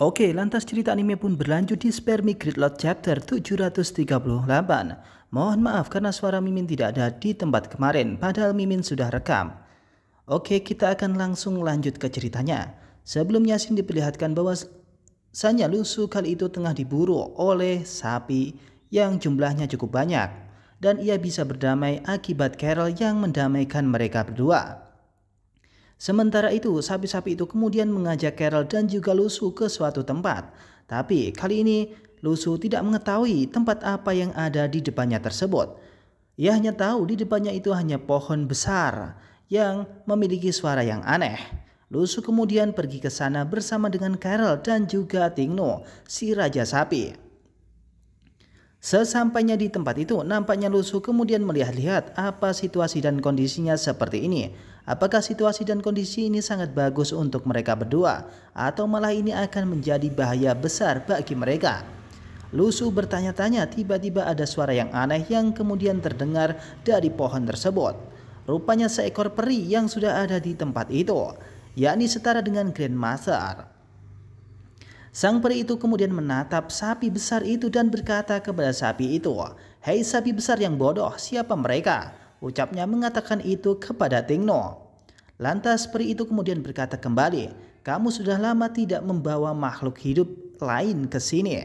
Oke, lantas cerita anime pun berlanjut di Spare Me Gridlock Chapter 738. Mohon maaf karena suara Mimin tidak ada di tempat kemarin, padahal Mimin sudah rekam. Oke, kita akan langsung lanjut ke ceritanya. Sebelum Yasin diperlihatkan bahwa Sanya Lusu kali itu tengah diburu oleh sapi yang jumlahnya cukup banyak. Dan ia bisa berdamai akibat Carol yang mendamaikan mereka berdua. Sementara itu, sapi-sapi itu kemudian mengajak Carol dan juga Lusu ke suatu tempat. Tapi kali ini Lusu tidak mengetahui tempat apa yang ada di depannya tersebut. Ia hanya tahu di depannya itu hanya pohon besar yang memiliki suara yang aneh. Lusu kemudian pergi ke sana bersama dengan Carol dan juga Tingno, si raja sapi. Sesampainya di tempat itu, nampaknya Lusu kemudian melihat-lihat apa situasi dan kondisinya seperti ini. Apakah situasi dan kondisi ini sangat bagus untuk mereka berdua, atau malah ini akan menjadi bahaya besar bagi mereka? Lusu bertanya-tanya, tiba-tiba ada suara yang aneh yang kemudian terdengar dari pohon tersebut. Rupanya seekor peri yang sudah ada di tempat itu, yakni setara dengan Grandmaster. Sang peri itu kemudian menatap sapi besar itu dan berkata kepada sapi itu, "Hei sapi besar yang bodoh, siapa mereka?" Ucapnya mengatakan itu kepada Tingno. Lantas peri itu kemudian berkata kembali, "Kamu sudah lama tidak membawa makhluk hidup lain ke sini."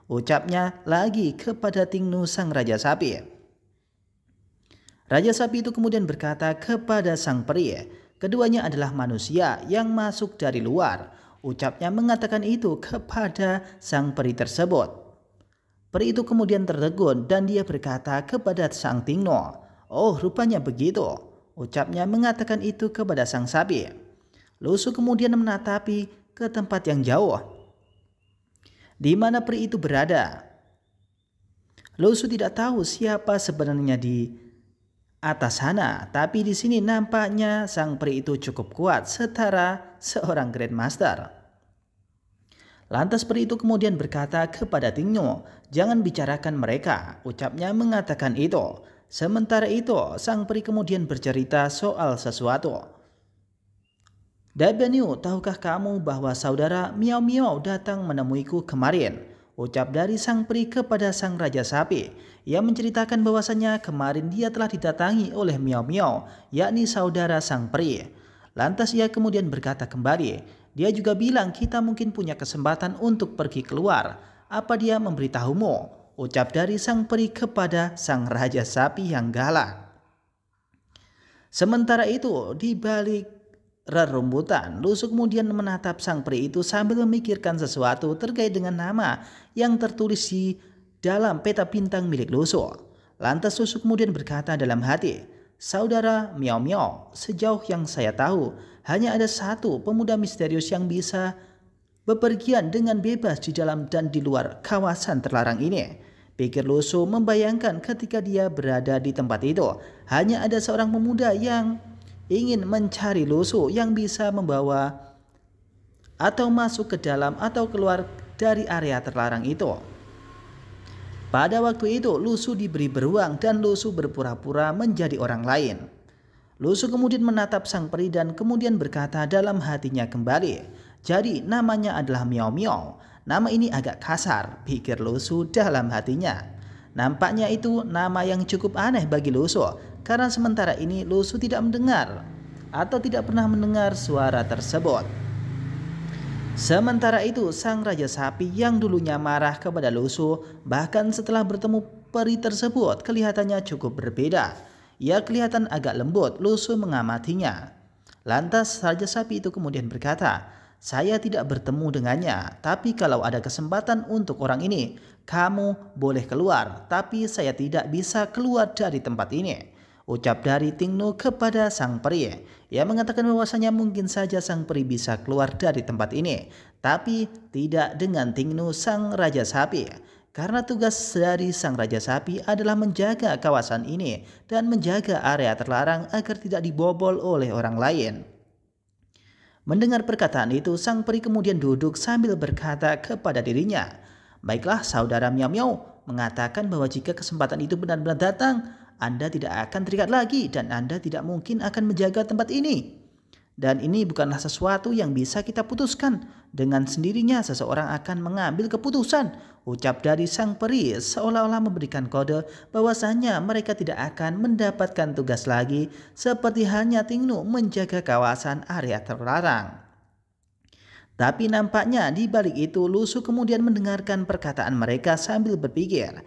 Ucapnya lagi kepada Tingno sang raja sapi. Raja sapi itu kemudian berkata kepada sang peri, "Keduanya adalah manusia yang masuk dari luar." Ucapnya mengatakan itu kepada sang peri tersebut. Peri itu kemudian tertegun dan dia berkata kepada sang Tingno, "Oh, rupanya begitu." Ucapnya mengatakan itu kepada sang sapi. Lusu kemudian menatapi ke tempat yang jauh, di mana peri itu berada. Lusu tidak tahu siapa sebenarnya di atas sana, tapi di sini nampaknya sang peri itu cukup kuat, setara seorang Grandmaster. Lantas peri itu kemudian berkata kepada Tingno, "Jangan bicarakan mereka." Ucapnya mengatakan itu. Sementara itu, sang peri kemudian bercerita soal sesuatu. "Dabeniu, tahukah kamu bahwa saudara Miao Miao datang menemuiku kemarin?" Ucap dari sang peri kepada sang raja sapi. Ia menceritakan bahwasannya kemarin dia telah didatangi oleh Miao Miao, yakni saudara sang peri. Lantas ia kemudian berkata kembali, "Dia juga bilang kita mungkin punya kesempatan untuk pergi keluar. Apa dia memberitahumu?" Ucap dari sang peri kepada sang raja sapi yang galak. Sementara itu, di balik rerumputan, Lusu kemudian menatap sang peri itu sambil memikirkan sesuatu terkait dengan nama yang tertulis di dalam peta bintang milik Lusu. Lantas Lusu kemudian berkata dalam hati, "Saudara Miao Miao, sejauh yang saya tahu, hanya ada satu pemuda misterius yang bisa bepergian dengan bebas di dalam dan di luar kawasan terlarang ini." Pikir Lusu membayangkan ketika dia berada di tempat itu, hanya ada seorang pemuda yang ingin mencari Lusu yang bisa membawa atau masuk ke dalam atau keluar dari area terlarang itu. Pada waktu itu Lusu diberi beruang dan Lusu berpura-pura menjadi orang lain. Lusu kemudian menatap sang peri dan kemudian berkata dalam hatinya kembali, "Jadi namanya adalah Miao Miao. Nama ini agak kasar," pikir Lusu dalam hatinya. Nampaknya itu nama yang cukup aneh bagi Lusu, karena sementara ini Lusu tidak mendengar atau tidak pernah mendengar suara tersebut. Sementara itu, sang raja sapi yang dulunya marah kepada Lusu, bahkan setelah bertemu peri tersebut kelihatannya cukup berbeda. Ia kelihatan agak lembut. Lusu mengamatinya. Lantas raja sapi itu kemudian berkata, "Saya tidak bertemu dengannya, tapi kalau ada kesempatan untuk orang ini, kamu boleh keluar, tapi saya tidak bisa keluar dari tempat ini." Ucap dari Tingno kepada sang peri. Ia mengatakan bahwasanya mungkin saja sang peri bisa keluar dari tempat ini, tapi tidak dengan Tingno sang raja sapi. Karena tugas dari sang raja sapi adalah menjaga kawasan ini dan menjaga area terlarang agar tidak dibobol oleh orang lain. Mendengar perkataan itu, sang peri kemudian duduk sambil berkata kepada dirinya, "Baiklah, saudara Miao Miao mengatakan bahwa jika kesempatan itu benar-benar datang, Anda tidak akan terikat lagi dan Anda tidak mungkin akan menjaga tempat ini." Dan ini bukanlah sesuatu yang bisa kita putuskan. Dengan sendirinya seseorang akan mengambil keputusan. Ucap dari sang peri seolah-olah memberikan kode bahwasanya mereka tidak akan mendapatkan tugas lagi seperti halnya Tingnu menjaga kawasan area terlarang. Tapi nampaknya di balik itu Lusu kemudian mendengarkan perkataan mereka sambil berpikir.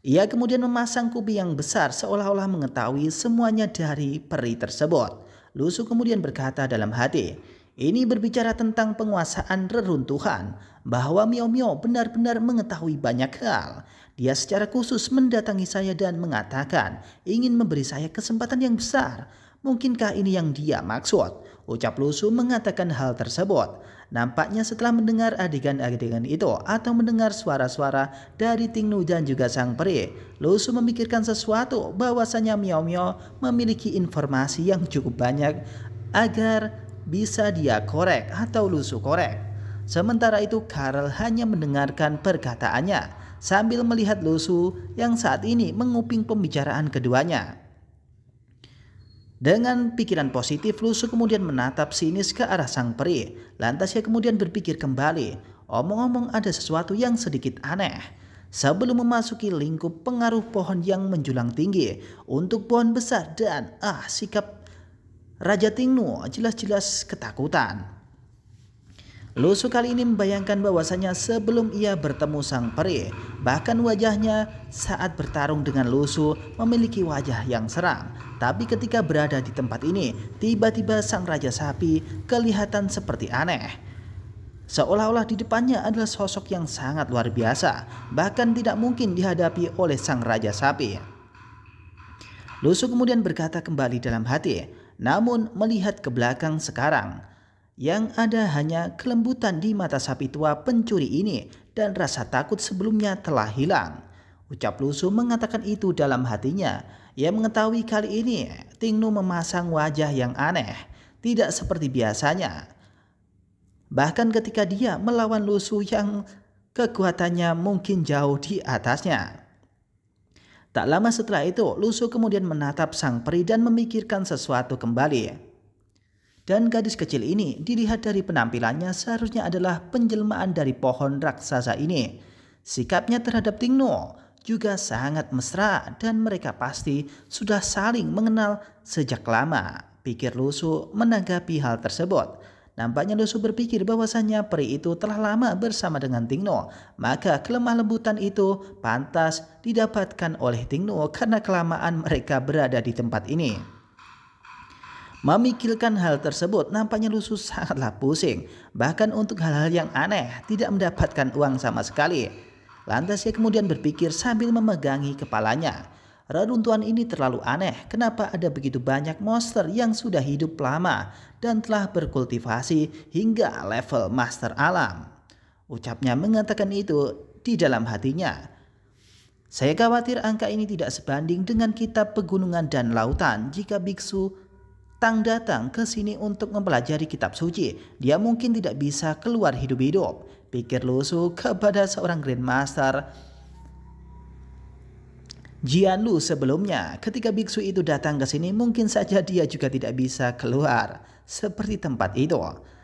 Ia kemudian memasang kuping yang besar seolah-olah mengetahui semuanya dari peri tersebut. Lusu kemudian berkata dalam hati, ini berbicara tentang penguasaan reruntuhan, bahwa Miao Miao benar-benar mengetahui banyak hal. Dia secara khusus mendatangi saya dan mengatakan ingin memberi saya kesempatan yang besar. Mungkinkah ini yang dia maksud? Ucap Lusu mengatakan hal tersebut. Nampaknya setelah mendengar adegan-adegan itu atau mendengar suara-suara dari Tingnu dan juga sang peri, Lusu memikirkan sesuatu bahwasanya Miao Miao memiliki informasi yang cukup banyak agar bisa dia korek atau Lusu korek. Sementara itu Karl hanya mendengarkan perkataannya sambil melihat Lusu yang saat ini menguping pembicaraan keduanya. Dengan pikiran positif, Lusu kemudian menatap sinis ke arah sang peri. Lantas ia kemudian berpikir kembali, omong-omong ada sesuatu yang sedikit aneh. Sebelum memasuki lingkup pengaruh pohon yang menjulang tinggi untuk pohon besar dan sikap Raja Tingnu jelas-jelas ketakutan. Lusu kali ini membayangkan bahwasanya sebelum ia bertemu sang peri, bahkan wajahnya saat bertarung dengan Lusu memiliki wajah yang seram. Tapi ketika berada di tempat ini, tiba-tiba sang Raja Sapi kelihatan seperti aneh. Seolah-olah di depannya adalah sosok yang sangat luar biasa, bahkan tidak mungkin dihadapi oleh sang Raja Sapi. Lusu kemudian berkata kembali dalam hati, namun melihat ke belakang sekarang, yang ada hanya kelembutan di mata sapi tua pencuri ini dan rasa takut sebelumnya telah hilang. Ucap Lusu mengatakan itu dalam hatinya. Ia mengetahui kali ini Tingnu memasang wajah yang aneh, tidak seperti biasanya. Bahkan ketika dia melawan Lusu yang kekuatannya mungkin jauh di atasnya. Tak lama setelah itu, Lusu kemudian menatap sang peri dan memikirkan sesuatu kembali. Dan gadis kecil ini dilihat dari penampilannya seharusnya adalah penjelmaan dari pohon raksasa ini. Sikapnya terhadap Tingnu juga sangat mesra dan mereka pasti sudah saling mengenal sejak lama, pikir Lusu menanggapi hal tersebut. Nampaknya Lusu berpikir bahwasannya peri itu telah lama bersama dengan Tingnu, maka kelemah lembutan itu pantas didapatkan oleh Tingnu karena kelamaan mereka berada di tempat ini. Memikirkan hal tersebut nampaknya Lusu sangatlah pusing. Bahkan untuk hal-hal yang aneh tidak mendapatkan uang sama sekali. Lantas ia kemudian berpikir sambil memegangi kepalanya. Reruntuhan ini terlalu aneh. Kenapa ada begitu banyak monster yang sudah hidup lama dan telah berkultivasi hingga level master alam? Ucapnya mengatakan itu di dalam hatinya. Saya khawatir angka ini tidak sebanding dengan kitab pegunungan dan lautan. Jika biksu Tang datang ke sini untuk mempelajari kitab suci, dia mungkin tidak bisa keluar hidup-hidup, pikir Lusu kepada seorang Grandmaster Jianlu sebelumnya. Ketika biksu itu datang ke sini, mungkin saja dia juga tidak bisa keluar seperti tempat itu.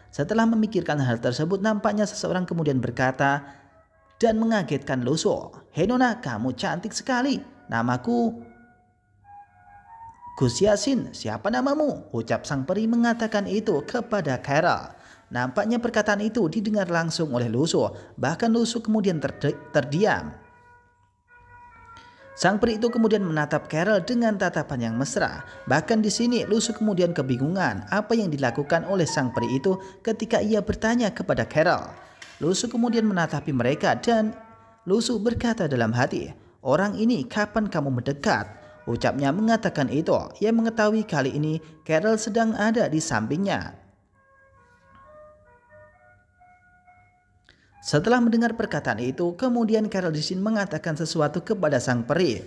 Setelah memikirkan hal tersebut, nampaknya seseorang kemudian berkata dan mengagetkan Lusu, "Hei Nona, kamu cantik sekali. Namaku Gus Yasin, siapa namamu?" Ucap sang peri mengatakan itu kepada Carol. Nampaknya perkataan itu didengar langsung oleh Lusu. Bahkan Lusu kemudian terdiam. Sang peri itu kemudian menatap Carol dengan tatapan yang mesra. Bahkan di sini Lusu kemudian kebingungan apa yang dilakukan oleh sang peri itu ketika ia bertanya kepada Carol. Lusu kemudian menatapi mereka dan Lusu berkata dalam hati, "Orang ini kapan kamu mendekat?" Ucapnya mengatakan itu. Ia mengetahui kali ini Carol sedang ada di sampingnya. Setelah mendengar perkataan itu, kemudian Carol di sini mengatakan sesuatu kepada sang peri,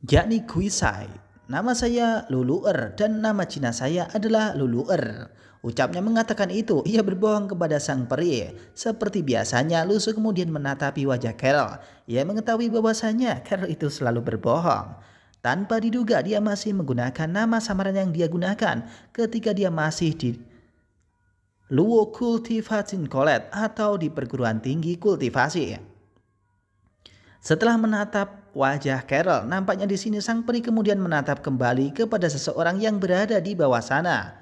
yakni Guisai. Nama saya Luluer dan nama Cina saya adalah Luluer. Ucapnya mengatakan itu, ia berbohong kepada sang peri. Seperti biasanya, Lusu kemudian menatapi wajah Carol. Ia mengetahui bahwasanya Carol itu selalu berbohong. Tanpa diduga dia masih menggunakan nama samaran yang dia gunakan ketika dia masih di Luo Cultivation College atau di perguruan tinggi kultivasi. Setelah menatap wajah Carol, nampaknya di sini sang peri kemudian menatap kembali kepada seseorang yang berada di bawah sana.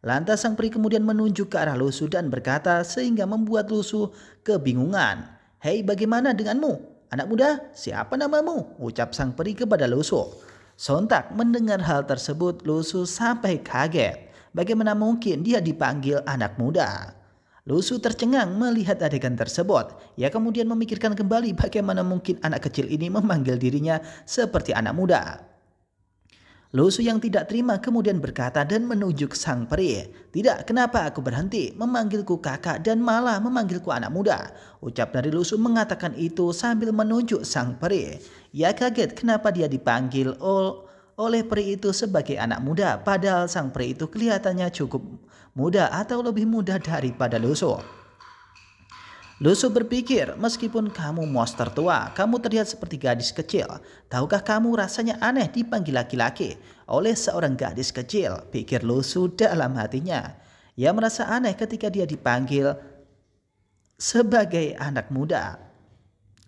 Lantas sang peri kemudian menunjuk ke arah Lusu dan berkata sehingga membuat Lusu kebingungan. "Hei, bagaimana denganmu? Anak muda, siapa namamu?" ucap sang peri kepada Lusu. Sontak mendengar hal tersebut, Lusu sampai kaget. Bagaimana mungkin dia dipanggil anak muda? Lusu tercengang melihat adegan tersebut. Ia kemudian memikirkan kembali bagaimana mungkin anak kecil ini memanggil dirinya seperti anak muda. Lusu yang tidak terima kemudian berkata dan menunjuk sang peri. "Tidak, kenapa aku berhenti memanggilku kakak dan malah memanggilku anak muda?" Ucap dari Lusu mengatakan itu sambil menunjuk sang peri. Ia kaget kenapa dia dipanggil oleh peri itu sebagai anak muda, padahal sang peri itu kelihatannya cukup muda atau lebih muda daripada Lusu. Lusu berpikir, meskipun kamu monster tua, kamu terlihat seperti gadis kecil. Tahukah kamu rasanya aneh dipanggil laki-laki oleh seorang gadis kecil? Pikir Lusu dalam hatinya. Ia merasa aneh ketika dia dipanggil sebagai anak muda.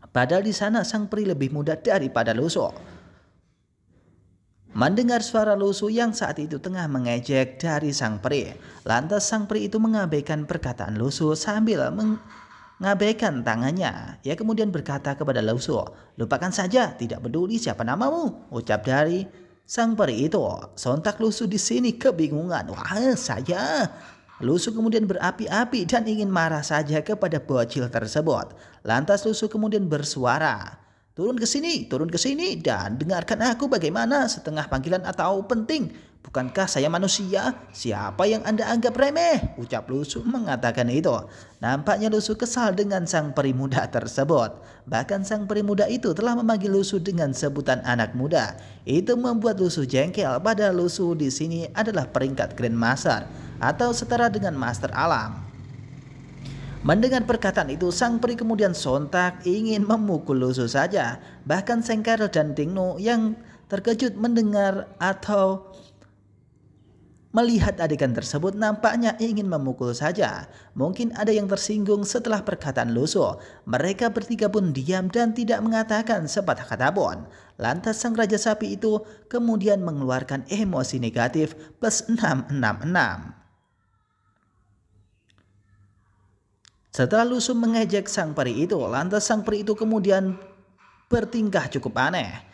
Padahal di sana sang peri lebih muda daripada Lusu. Mendengar suara Lusu yang saat itu tengah mengejek dari sang peri, lantas sang peri itu mengabaikan perkataan Lusu sambil mengabaikan tangannya. Ia kemudian berkata kepada Lusu, "Lupakan saja, tidak peduli siapa namamu," ucap dari sang peri itu. Sontak Lusu di sini kebingungan. "Wah, saya." Lusu kemudian berapi-api dan ingin marah saja kepada bocil tersebut. Lantas Lusu kemudian bersuara, turun ke sini dan dengarkan aku bagaimana setengah panggilan atau penting. Bukankah saya manusia? Siapa yang Anda anggap remeh?" ucap Lusu mengatakan itu. Nampaknya Lusu kesal dengan sang peri muda tersebut. Bahkan sang peri muda itu telah memanggil Lusu dengan sebutan anak muda. Itu membuat Lusu jengkel, padahal Lusu di sini adalah peringkat Grandmaster atau setara dengan Master Alam. Mendengar perkataan itu, sang peri kemudian sontak ingin memukul Lusu saja. Bahkan Sang Carol dan Tingnu yang terkejut mendengar atau melihat adegan tersebut nampaknya ingin memukul saja. Mungkin ada yang tersinggung setelah perkataan Lusu. Mereka bertiga pun diam dan tidak mengatakan sepatah kata pun. Lantas sang Raja Sapi itu kemudian mengeluarkan emosi negatif plus 666. Setelah Lusu mengejek sang peri itu, lantas sang peri itu kemudian bertingkah cukup aneh.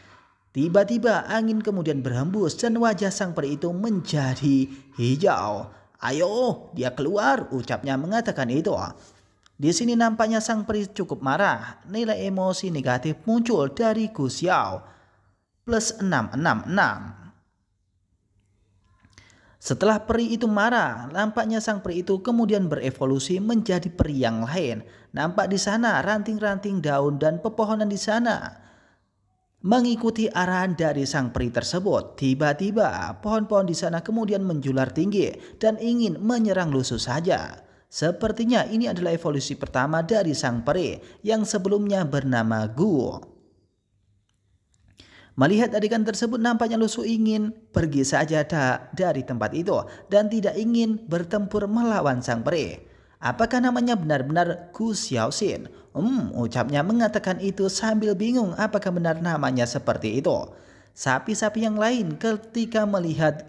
Tiba-tiba angin kemudian berhembus dan wajah sang peri itu menjadi hijau. "Ayo, dia keluar," ucapnya mengatakan itu. Di sini nampaknya sang peri cukup marah. Nilai emosi negatif muncul dari Gu Xiao plus 666. Setelah peri itu marah, nampaknya sang peri itu kemudian berevolusi menjadi peri yang lain. Nampak di sana ranting-ranting daun dan pepohonan di sana mengikuti arahan dari sang peri tersebut. Tiba-tiba pohon-pohon di sana kemudian menjular tinggi dan ingin menyerang Lusu saja. Sepertinya ini adalah evolusi pertama dari sang peri yang sebelumnya bernama Gu. Melihat adegan tersebut, nampaknya Lusu ingin pergi saja dari tempat itu dan tidak ingin bertempur melawan sang peri. Apakah namanya benar-benar Gu Xiaoxin? Ucapnya mengatakan itu sambil bingung apakah benar namanya seperti itu. Sapi-sapi yang lain ketika melihat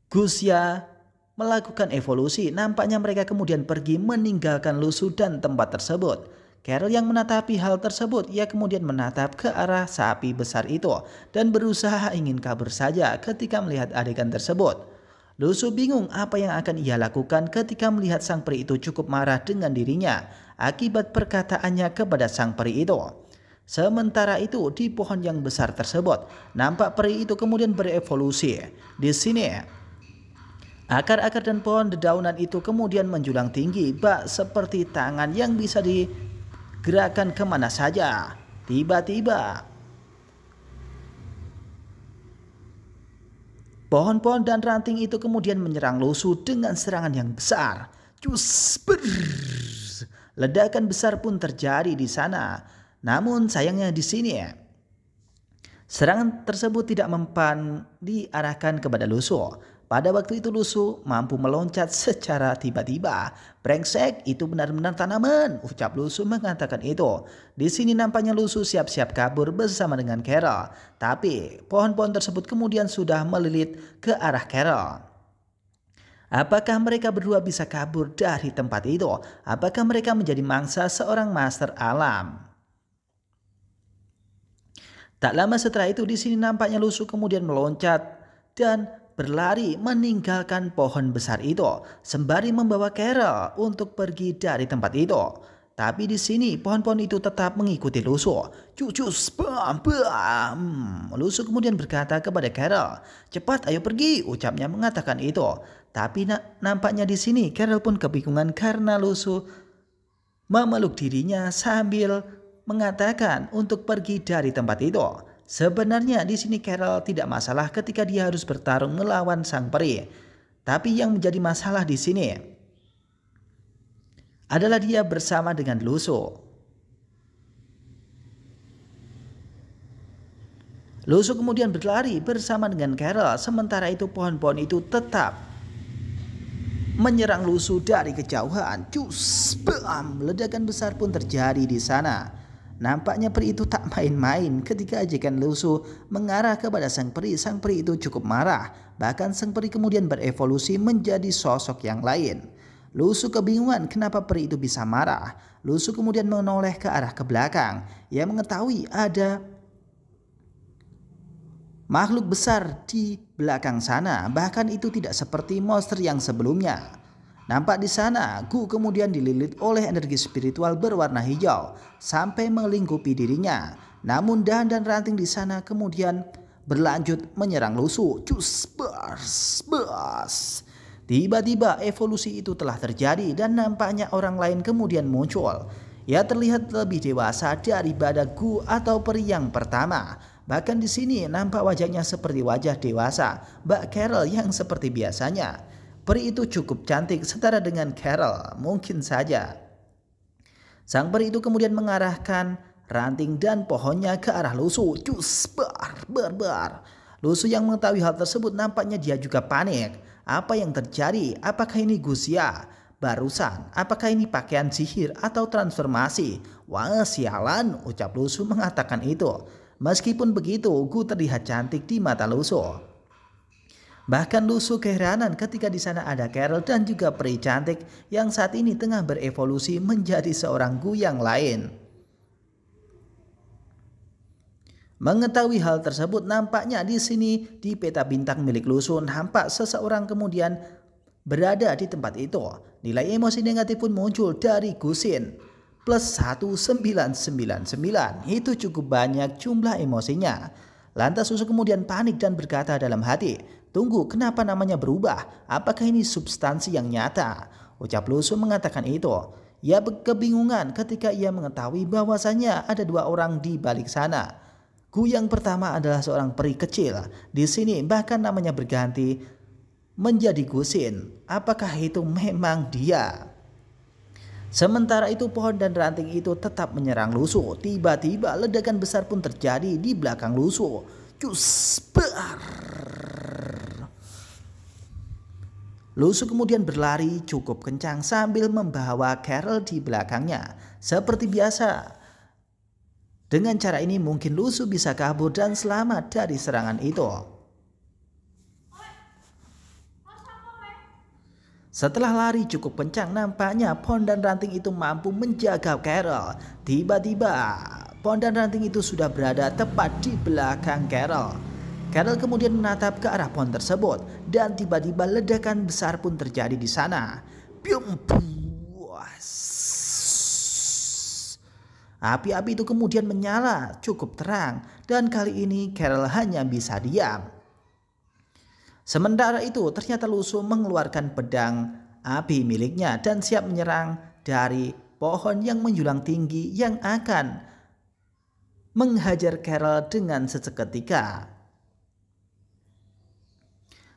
Gu Xia melakukan evolusi, nampaknya mereka kemudian pergi meninggalkan Lusu dan tempat tersebut. Carol yang menatapi hal tersebut, ia kemudian menatap ke arah sapi besar itu dan berusaha ingin kabur saja ketika melihat adegan tersebut. Lusu bingung apa yang akan ia lakukan ketika melihat sang peri itu cukup marah dengan dirinya akibat perkataannya kepada sang peri itu. Sementara itu di pohon yang besar tersebut, nampak peri itu kemudian berevolusi. Di sini akar-akar dan pohon dedaunan itu kemudian menjulang tinggi bak seperti tangan yang bisa digerakkan kemana saja. Tiba-tiba pohon-pohon dan ranting itu kemudian menyerang Lusu dengan serangan yang besar. Cus, brrr. Ledakan besar pun terjadi di sana. Namun sayangnya di sini Serangan tersebut tidak mempan diarahkan kepada Lusu. Pada waktu itu Lusu mampu meloncat secara tiba-tiba. "Brengsek, itu benar-benar tanaman," ucap Lusu mengatakan itu. Di sini nampaknya Lusu siap-siap kabur bersama dengan Carol. Tapi pohon-pohon tersebut kemudian sudah melilit ke arah Carol. Apakah mereka berdua bisa kabur dari tempat itu? Apakah mereka menjadi mangsa seorang master alam? Tak lama setelah itu di sini nampaknya Lusu kemudian meloncat dan berlari meninggalkan pohon besar itu sembari membawa Carol untuk pergi dari tempat itu. Tapi di sini pohon-pohon itu tetap mengikuti Lusu. "Cucus, bam, bam." Lusu kemudian berkata kepada Carol, "Cepat, ayo pergi," ucapnya mengatakan itu. Tapi nampaknya di sini Carol pun kebingungan karena Lusu memeluk dirinya sambil mengatakan untuk pergi dari tempat itu. Sebenarnya di sini Carol tidak masalah ketika dia harus bertarung melawan sang peri. Tapi yang menjadi masalah di sini adalah dia bersama dengan Lusu. Lusu kemudian berlari bersama dengan Carol, sementara itu pohon-pohon itu tetap menyerang Lusu dari kejauhan. Cus, bam, ledakan besar pun terjadi di sana. Nampaknya peri itu tak main-main ketika ajakan Lusu mengarah kepada sang peri. Sang peri itu cukup marah. Bahkan sang peri kemudian berevolusi menjadi sosok yang lain. Lusu kebingungan kenapa peri itu bisa marah. Lusu kemudian menoleh ke arah ke belakang. Ia mengetahui ada makhluk besar di belakang sana. Bahkan itu tidak seperti monster yang sebelumnya. Nampak di sana, Gu kemudian dililit oleh energi spiritual berwarna hijau sampai melingkupi dirinya. Namun dahan dan ranting di sana kemudian berlanjut menyerang Lusu. Cus, bars, bars. Tiba-tiba evolusi itu telah terjadi dan nampaknya orang lain kemudian muncul. Ia terlihat lebih dewasa daripada Gu atau peri yang pertama. Bahkan di sini nampak wajahnya seperti wajah dewasa Mbak Carol yang seperti biasanya. Peri itu cukup cantik setara dengan Carol, mungkin saja. Sang peri itu kemudian mengarahkan ranting dan pohonnya ke arah Lusu. Cus, bar, bar, bar. Lusu yang mengetahui hal tersebut nampaknya dia juga panik. Apa yang terjadi? Apakah ini Gusia barusan? Apakah ini pakaian sihir atau transformasi? Wah, sialan, ucap Lusu mengatakan itu. Meskipun begitu, Gu terlihat cantik di mata Lusu. Bahkan Lusu keheranan ketika di sana ada Carol dan juga peri cantik yang saat ini tengah berevolusi menjadi seorang Gu yang lain. Mengetahui hal tersebut, nampaknya di sini di peta bintang milik Lusu nampak seseorang kemudian berada di tempat itu. Nilai emosi negatif pun muncul dari Gusin. Plus 1999, itu cukup banyak jumlah emosinya. Lantas Lusu kemudian panik dan berkata dalam hati, "Tunggu, kenapa namanya berubah? Apakah ini substansi yang nyata?" Ucap Lusu mengatakan itu. Ia kebingungan ketika ia mengetahui bahwasanya ada dua orang di balik sana. Gu yang pertama adalah seorang peri kecil. Di sini bahkan namanya berganti menjadi Gusin. Apakah itu memang dia? Sementara itu pohon dan ranting itu tetap menyerang Lusu. Tiba-tiba ledakan besar pun terjadi di belakang Lusu. Cus, bar. Lusu kemudian berlari cukup kencang sambil membawa Carol di belakangnya. Seperti biasa. Dengan cara ini mungkin Lusu bisa kabur dan selamat dari serangan itu. Setelah lari cukup kencang, nampaknya pohon dan ranting itu mampu menjaga Carol. Tiba-tiba pohon dan ranting itu sudah berada tepat di belakang Carol. Carol kemudian menatap ke arah pohon tersebut dan tiba-tiba ledakan besar pun terjadi di sana. Api-api itu kemudian menyala cukup terang dan kali ini Carol hanya bisa diam. Sementara itu ternyata Lusu mengeluarkan pedang api miliknya dan siap menyerang dari pohon yang menjulang tinggi yang akan menghajar Carol dengan seketika.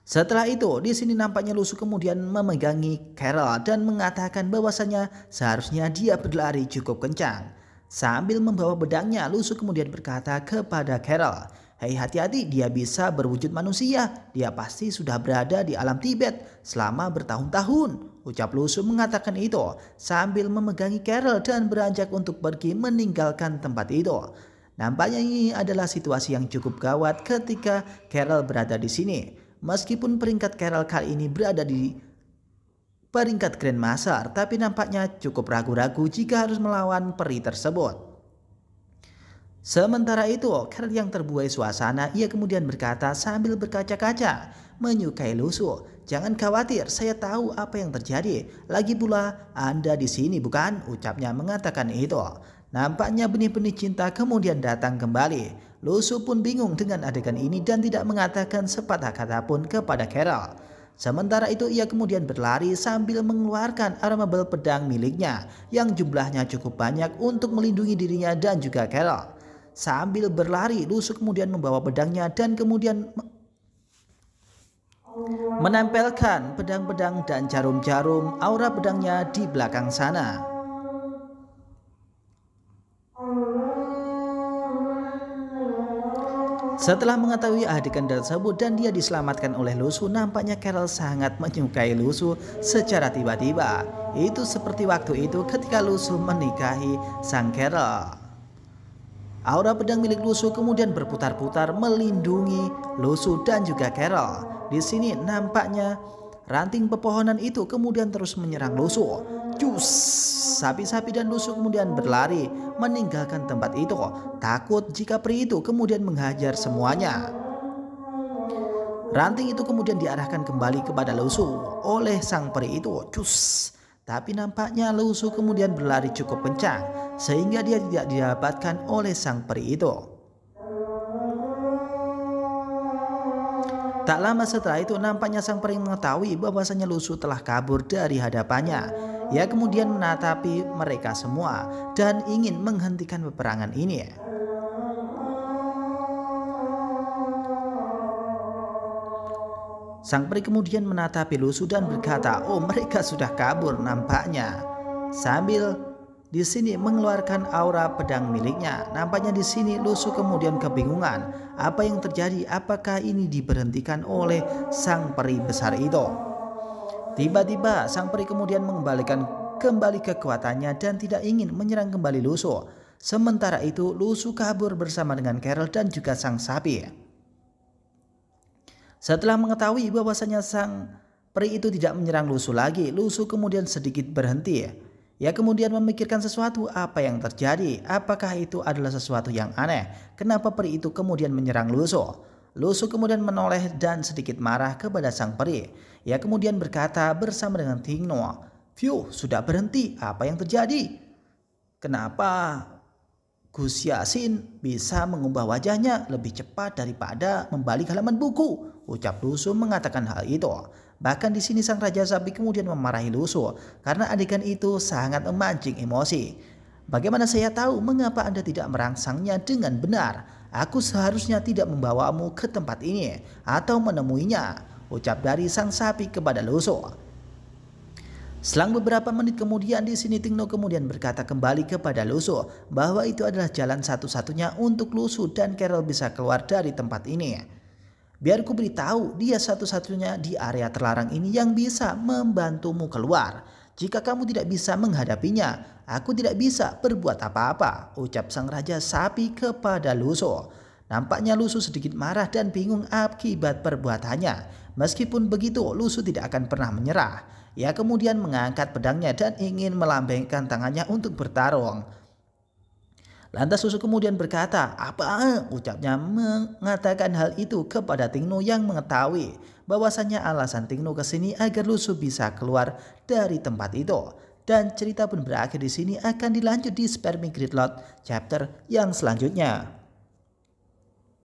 Setelah itu di sini nampaknya Lusu kemudian memegangi Carol dan mengatakan bahwasanya seharusnya dia berlari cukup kencang. Sambil membawa pedangnya, Lusu kemudian berkata kepada Carol, Hei, hati-hati, dia bisa berwujud manusia. Dia pasti sudah berada di alam Tibet selama bertahun-tahun. Ucap Lusu mengatakan itu sambil memegangi Carol dan beranjak untuk pergi meninggalkan tempat itu. Nampaknya ini adalah situasi yang cukup gawat ketika Carol berada di sini. Meskipun peringkat Carol kali ini berada di peringkat Grandmaster, tapi nampaknya cukup ragu-ragu jika harus melawan peri tersebut. Sementara itu, Carol yang terbuai suasana, ia kemudian berkata sambil berkaca-kaca, menyukai Lusu. Jangan khawatir, saya tahu apa yang terjadi. Lagi pula, Anda di sini bukan? Ucapnya mengatakan itu. Nampaknya benih-benih cinta kemudian datang kembali. Lusu pun bingung dengan adegan ini dan tidak mengatakan sepatah kata pun kepada Carol. Sementara itu ia kemudian berlari sambil mengeluarkan armable pedang miliknya yang jumlahnya cukup banyak untuk melindungi dirinya dan juga Carol. Sambil berlari, Lusu kemudian membawa pedangnya dan kemudian menempelkan pedang-pedang dan jarum-jarum aura pedangnya di belakang sana. Setelah mengetahui adegan tersebut dan dia diselamatkan oleh Lusu, nampaknya Carol sangat menyukai Lusu secara tiba-tiba. Itu seperti waktu itu ketika Lusu menikahi sang Carol. Aura pedang milik Lusu kemudian berputar-putar melindungi Lusu dan juga Carol. Di sini nampaknya ranting pepohonan itu kemudian terus menyerang Lusu. Cus, sapi-sapi dan Lusu kemudian berlari meninggalkan tempat itu, takut jika peri itu kemudian menghajar semuanya. Ranting itu kemudian diarahkan kembali kepada Lusu oleh sang peri itu. Cus. Tapi nampaknya Lusu kemudian berlari cukup kencang sehingga dia tidak didapatkan oleh sang peri itu. Tak lama setelah itu nampaknya sang peri mengetahui bahwasanya Lusu telah kabur dari hadapannya. Ia kemudian menatapi mereka semua dan ingin menghentikan peperangan ini. Sang peri kemudian menatapi Lusu dan berkata, "Oh, mereka sudah kabur nampaknya." Sambil di sini mengeluarkan aura pedang miliknya. Nampaknya di sini Lusu kemudian kebingungan. Apa yang terjadi? Apakah ini diberhentikan oleh sang peri besar itu? Tiba-tiba sang peri kemudian mengembalikan kembali kekuatannya dan tidak ingin menyerang kembali Lusu. Sementara itu Lusu kabur bersama dengan Carol dan juga sang sapi. Setelah mengetahui bahwasanya sang peri itu tidak menyerang Lusu lagi, Lusu kemudian sedikit berhenti. Ia kemudian memikirkan sesuatu, apa yang terjadi, apakah itu adalah sesuatu yang aneh, kenapa peri itu kemudian menyerang Lusu. Lusu kemudian menoleh dan sedikit marah kepada sang peri. Ia kemudian berkata bersama dengan Tingno, "Phew, sudah berhenti, apa yang terjadi? Kenapa Gus Yasin bisa mengubah wajahnya lebih cepat daripada membalik halaman buku?" Ucap Lusu mengatakan hal itu. Bahkan di sini sang Raja Sapi kemudian memarahi Lusu karena adegan itu sangat memancing emosi. "Bagaimana saya tahu mengapa Anda tidak merangsangnya dengan benar? Aku seharusnya tidak membawamu ke tempat ini atau menemuinya," ucap dari sang sapi kepada Lusu. Selang beberapa menit kemudian di sini Tingno kemudian berkata kembali kepada Lusu bahwa itu adalah jalan satu-satunya untuk Lusu dan Carol bisa keluar dari tempat ini. "Biar ku beritahu, dia satu-satunya di area terlarang ini yang bisa membantumu keluar. Jika kamu tidak bisa menghadapinya, aku tidak bisa berbuat apa-apa," ucap sang Raja Sapi kepada Lusu. Nampaknya Lusu sedikit marah dan bingung akibat perbuatannya. Meskipun begitu, Lusu tidak akan pernah menyerah. Ia kemudian mengangkat pedangnya dan ingin melambaikan tangannya untuk bertarung. Lantas Lusu kemudian berkata, "Apa?" ucapnya mengatakan hal itu kepada Tingno yang mengetahui bahwasannya alasan Tingno kesini agar Lusu bisa keluar dari tempat itu. Dan cerita pun berakhir di sini, akan dilanjut di Spermie Gridlock chapter yang selanjutnya.